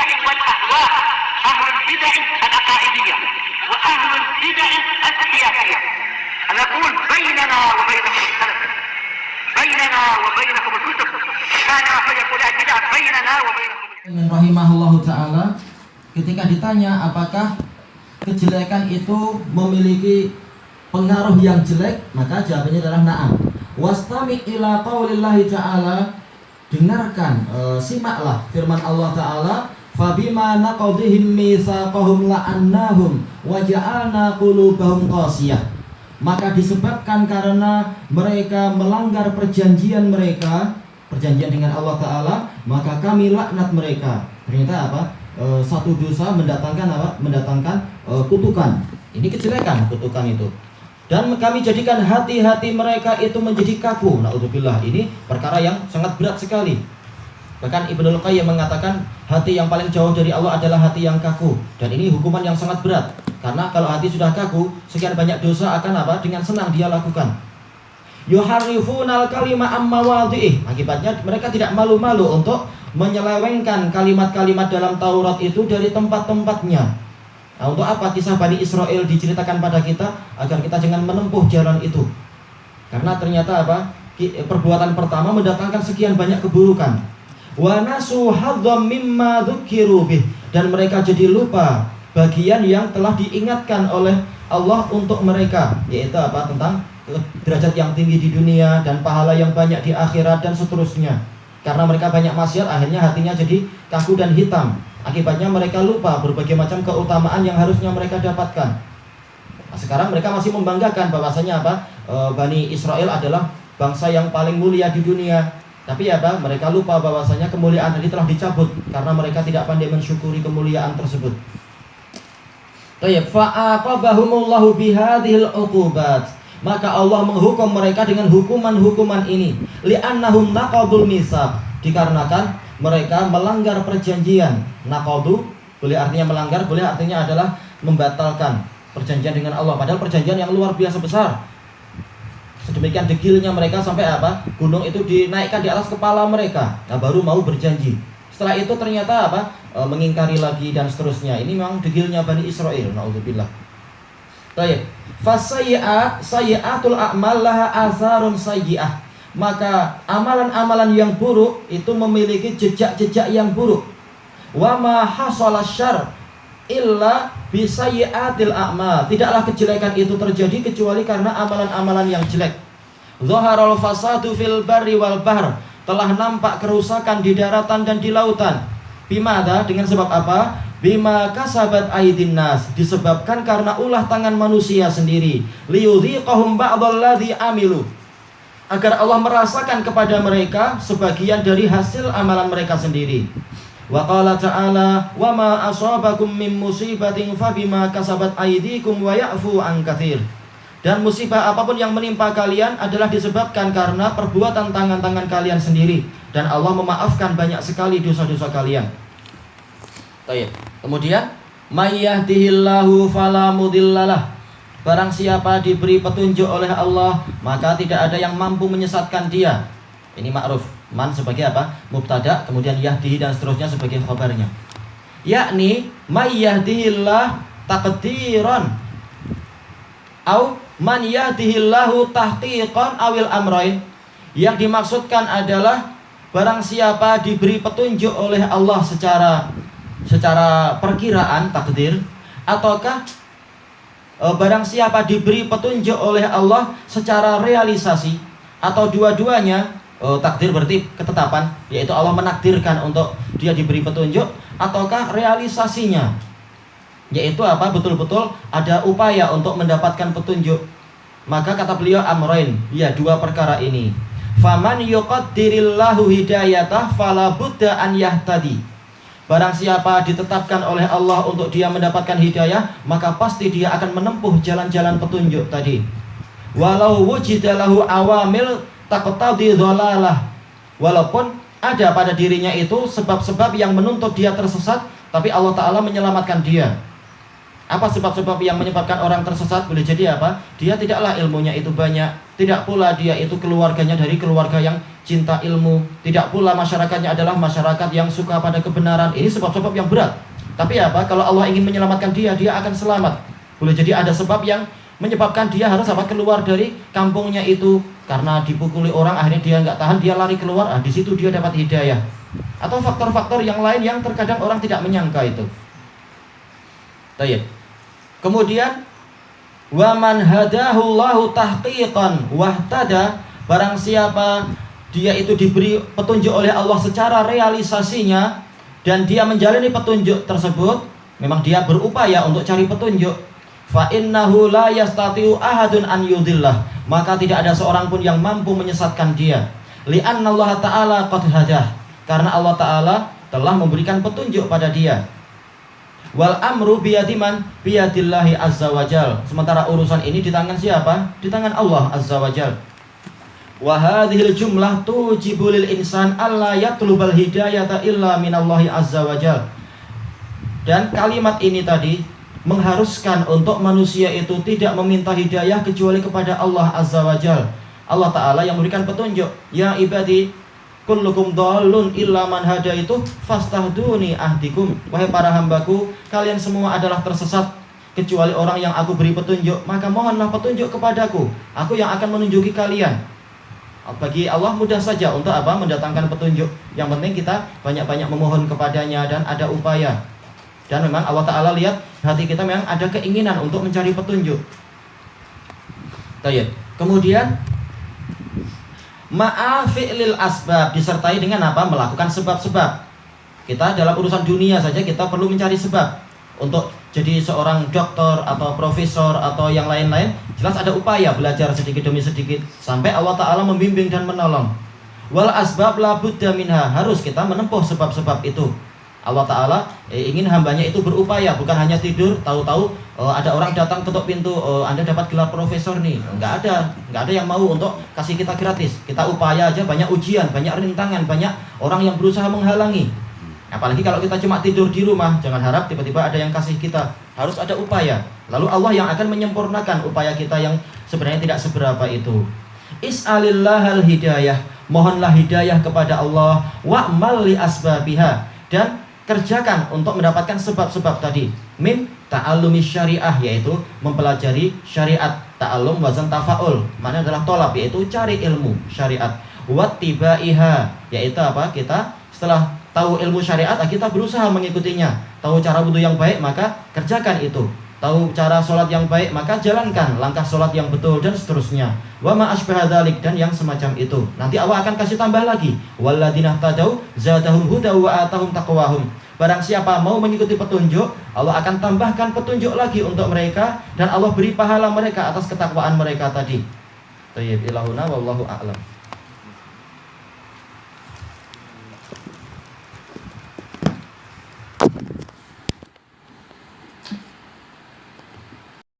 البدع والأهواء، أهل البدع العقائدية وأهل البدع السياسية. نقول بيننا وبينكم السلف، بيننا وبينكم الكتب، كان فيقول البدع بيننا وبينكم. Rahimahullahu ta'ala, ketika ditanya apakah kejelekan itu memiliki pengaruh yang jelek, maka jawabannya adalah na'am. Wastami' ila qaulillahi ta'ala, dengarkan, simaklah firman Allah ta'ala, fabima naqadhihim mitsaqahum la'annahum wa ja'alna qulubahum qasiyah. Maka disebabkan karena mereka melanggar perjanjian mereka, perjanjian dengan Allah ta'ala, maka kami laknat mereka. Ternyata apa? Satu dosa mendatangkan apa? Mendatangkan kutukan. Ini kejelekan, kutukan itu. Dan kami jadikan hati-hati mereka itu menjadi kaku. Na'udzubillah, ini perkara yang sangat berat sekali. Bahkan Ibnul Qayyim mengatakan hati yang paling jauh dari Allah adalah hati yang kaku. Dan ini hukuman yang sangat berat. Karena kalau hati sudah kaku, sekian banyak dosa akan apa? Dengan senang dia lakukan. Yuharrifunal kalima amma wadhi'ih. Akibatnya mereka tidak malu-malu untuk menyelewengkan kalimat-kalimat dalam Taurat itu dari tempat-tempatnya. Nah, untuk apa kisah Bani Israel diceritakan pada kita? Agar kita jangan menempuh jalan itu. Karena ternyata apa? Perbuatan pertama mendatangkan sekian banyak keburukan. Wa nasu hadzam mimma dzukiru bih. Dan mereka jadi lupa bagian yang telah diingatkan oleh Allah untuk mereka, yaitu apa? Tentang derajat yang tinggi di dunia dan pahala yang banyak di akhirat dan seterusnya. Karena mereka banyak maksiat, akhirnya hatinya jadi kaku dan hitam. Akibatnya mereka lupa berbagai macam keutamaan yang harusnya mereka dapatkan. Nah, sekarang mereka masih membanggakan bahwasanya apa? Bani Israel adalah bangsa yang paling mulia di dunia. Tapi apa? Mereka lupa bahwasanya kemuliaan tadi telah dicabut karena mereka tidak pandai mensyukuri kemuliaan tersebut. Tayyib, fa'aqabahumullahu bihadhil uqubat. Maka Allah menghukum mereka dengan hukuman-hukuman ini. Li'annahum naqadul mitsaq. Dikarenakan mereka melanggar perjanjian. Naqadu boleh artinya melanggar, boleh artinya adalah membatalkan perjanjian dengan Allah. Padahal perjanjian yang luar biasa besar. Sedemikian degilnya mereka sampai apa? Gunung itu dinaikkan di atas kepala mereka. Nah, baru mau berjanji. Setelah itu ternyata apa? Mengingkari lagi dan seterusnya. Ini memang degilnya Bani Israel. Na'udzubillah. Baik. Fasayyi'at sayyi'atul a'mal laha atharun sayyi'ah. Maka amalan-amalan yang buruk itu memiliki jejak-jejak yang buruk. Wa ma hasala syarr illa bisayyi'atil a'mal. Tidaklah kejelekan itu terjadi kecuali karena amalan-amalan yang jelek. Zaharul fasadu fil barri wal bahr. Telah nampak kerusakan di daratan dan di lautan. Bimada, dengan sebab apa? Bima kasabat aydin nas, disebabkan karena ulah tangan manusia sendiri. Liyudhiqahum ba'dalladzi amilu, agar Allah merasakan kepada mereka sebagian dari hasil amalan mereka sendiri. Wa qala ta'ala, wa ma asabakum min musibatin fabima kasabat aydikum wa ya'fu an katsir. Dan musibah apapun yang menimpa kalian adalah disebabkan karena perbuatan tangan-tangan kalian sendiri, dan Allah memaafkan banyak sekali dosa-dosa kalian. Baik. Kemudian may yahdihillahu fala mudhillalah. Barang siapa diberi petunjuk oleh Allah, maka tidak ada yang mampu menyesatkan dia. Ini ma'ruf. Man sebagai apa? Mubtada, kemudian yahdihi dan seterusnya sebagai khabarnya. Yakni may yahdihillah taqdiran au man yahdihillahu tahqiqan awil amrain. Yang dimaksudkan adalah barang siapa diberi petunjuk oleh Allah secara perkiraan takdir, ataukah barang siapa diberi petunjuk oleh Allah secara realisasi, atau dua-duanya. Takdir berarti ketetapan, yaitu Allah menakdirkan untuk dia diberi petunjuk, ataukah realisasinya, yaitu apa? Betul-betul ada upaya untuk mendapatkan petunjuk. Maka kata beliau amrain, ya dua perkara ini. Faman yuqaddirillahu hidayatah fala budda an yahtadi. Barang siapa ditetapkan oleh Allah untuk dia mendapatkan hidayah, maka pasti dia akan menempuh jalan-jalan petunjuk tadi. Walau wujidalahu awamil taqtadi dhalalah. Walaupun ada pada dirinya itu sebab-sebab yang menuntut dia tersesat, tapi Allah Ta'ala menyelamatkan dia. Apa sebab-sebab yang menyebabkan orang tersesat? Boleh jadi apa? Dia tidaklah ilmunya itu banyak, Tidak pula dia itu keluarganya dari keluarga yang cinta ilmu. Tidak pula masyarakatnya adalah masyarakat yang suka pada kebenaran. Ini sebab-sebab yang berat. Tapi apa? Kalau Allah ingin menyelamatkan dia akan selamat. Boleh jadi ada sebab yang menyebabkan dia harus keluar dari kampungnya itu. Karena dipukuli orang, akhirnya dia nggak tahan, dia lari keluar. Di situ dia dapat hidayah. Atau faktor-faktor yang lain yang terkadang orang tidak menyangka itu. Baik. Kemudian wa man hadahullahu tahqiqan wahtada, barang siapa dia itu diberi petunjuk oleh Allah secara realisasinya dan dia menjalani petunjuk tersebut, memang dia berupaya untuk cari petunjuk, fa innahu la yastati'u ahadun an yudillah, maka tidak ada seorang pun yang mampu menyesatkan dia. Li'anna Allah Ta'ala qad hadah, karena Allah Ta'ala telah memberikan petunjuk pada dia. Wal amru biyadiman biyadillahi azza wajal, sementara urusan ini di tangan siapa? Di tangan Allah azza wajal. Wa hadhil jumlah tujibu lil insan alla yatlubal hidayata illa minallahi azza wajal. Dan kalimat ini tadi mengharuskan untuk manusia itu tidak meminta hidayah kecuali kepada Allah azza wajal. Allah Ta'ala yang memberikan petunjuk. Ya ibadi kullukum dhalun illa man hadaitu fastahduni ahdikum. Wahai para hambaku, kalian semua adalah tersesat kecuali orang yang aku beri petunjuk, maka mohonlah petunjuk kepadaku, aku yang akan menunjuki kalian. Bagi Allah mudah saja untuk mendatangkan petunjuk. Yang penting kita banyak-banyak memohon kepadanya dan ada upaya. Dan memang Allah Ta'ala lihat hati kita memang ada keinginan untuk mencari petunjuk. Kemudian ma'afi'lil asbab, disertai dengan melakukan sebab-sebab. Kita dalam urusan dunia saja kita perlu mencari sebab. Untuk jadi seorang doktor atau profesor atau yang lain-lain, jelas ada upaya belajar sedikit demi sedikit sampai Allah Ta'ala membimbing dan menolong. Wal asbab la budda minha, harus kita menempuh sebab-sebab itu. Allah Ta'ala ingin hambanya itu berupaya, bukan hanya tidur tahu-tahu ada orang datang ketuk pintu, Anda dapat gelar profesor nih. Nggak ada yang mau untuk kasih kita gratis. Kita upaya aja, banyak ujian, banyak rintangan, banyak orang yang berusaha menghalangi. Apalagi kalau kita cuma tidur di rumah, jangan harap tiba-tiba ada yang kasih kita. Harus ada upaya. Lalu Allah yang akan menyempurnakan upaya kita yang sebenarnya tidak seberapa itu. Is'alillahal hidayah, mohonlah hidayah kepada Allah, wa'mal li asbabiha, dan kerjakan untuk mendapatkan sebab-sebab tadi. Min ta'allumi syariah, yaitu mempelajari syariat. Ta'allum wazan tafa'ul, maknanya adalah tolab, yaitu cari ilmu syariat. Wattibaiha, yaitu kita setelah tahu ilmu syariat, kita berusaha mengikutinya. Tahu cara wudu yang baik, maka kerjakan itu. Tahu cara sholat yang baik, maka jalankan langkah sholat yang betul, dan seterusnya. Wa ma asbaha dzalik, dan yang semacam itu. Nanti Allah akan kasih tambah lagi. Walladzina tadau zadahum huda wa atahum taqwahum. Barang siapa mau mengikuti petunjuk, Allah akan tambahkan petunjuk lagi untuk mereka, dan Allah beri pahala mereka atas ketakwaan mereka tadi. Tayyib ilahuna wallahu a'lam.